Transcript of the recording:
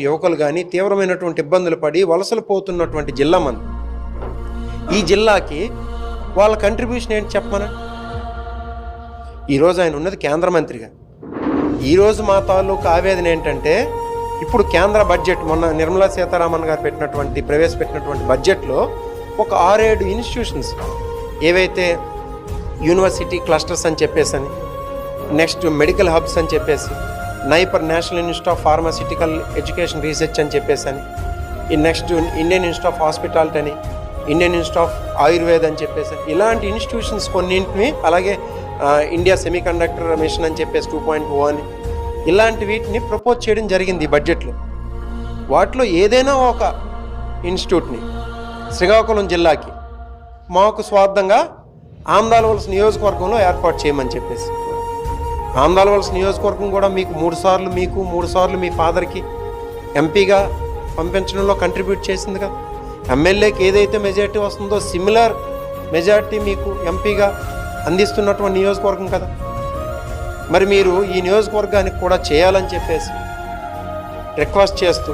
యువకులు కానీ తీవ్రమైనటువంటి ఇబ్బందులు పడి వలసలు పోతున్నటువంటి జిల్లా మంది. ఈ జిల్లాకి వాళ్ళ కంట్రిబ్యూషన్ ఏంటి చెప్పమని. ఈరోజు ఆయన ఉన్నది కేంద్ర మంత్రిగా. ఈరోజు మా తాలూకు ఆవేదన ఏంటంటే, ఇప్పుడు కేంద్ర బడ్జెట్ మొన్న నిర్మలా సీతారామన్ గారు ప్రవేశపెట్టినటువంటి బడ్జెట్లో ఒక 6-7 ఇన్స్టిట్యూషన్స్ ఏవైతే యూనివర్సిటీ క్లస్టర్స్ అని చెప్పేసి, నెక్స్ట్ మెడికల్ హబ్స్ అని చెప్పేసి, NIPER national institute of pharmaceutical education research అని చెప్పేసి, ఈ next Indian institute of hospitality అని, ఇండియన్ ఇన్స్టిట్యూట్ ఆఫ్ ఆయుర్వేద అని చెప్పేసి, ఇలాంటి ఇన్స్టిట్యూషన్స్ కొన్నింటిని, అలాగే ఇండియా సెమీకండక్టర్ మిషన్ అని చెప్పేసి 2.0 అని, ఇలాంటి వీటిని ప్రపోజ్ చేయడం జరిగింది ఈ బడ్జెట్లో. వాటిలో ఏదైనా ఒక ఇన్స్టిట్యూట్ని శ్రీకాకుళం జిల్లాకి మాకు స్వార్థంగా ఆమదాలవలస నియోజకవర్గంలో ఏర్పాటు చేయమని చెప్పేసి. ఆమదాలవలస నియోజకవర్గం కూడా మీకు 3 సార్లు మీకు 3 సార్లు మీ ఫాదర్కి ఎంపీగా పంపించడంలో కంట్రిబ్యూట్ చేసింది కదా. ఎమ్మెల్యేకి ఏదైతే మెజారిటీ వస్తుందో సిమిలర్ మెజారిటీ మీకు ఎంపీగా అందిస్తున్నటువంటి నియోజకవర్గం కదా. మరి మీరు ఈ నియోజకవర్గానికి కూడా చేయాలని చెప్పేసి రిక్వెస్ట్ చేస్తూ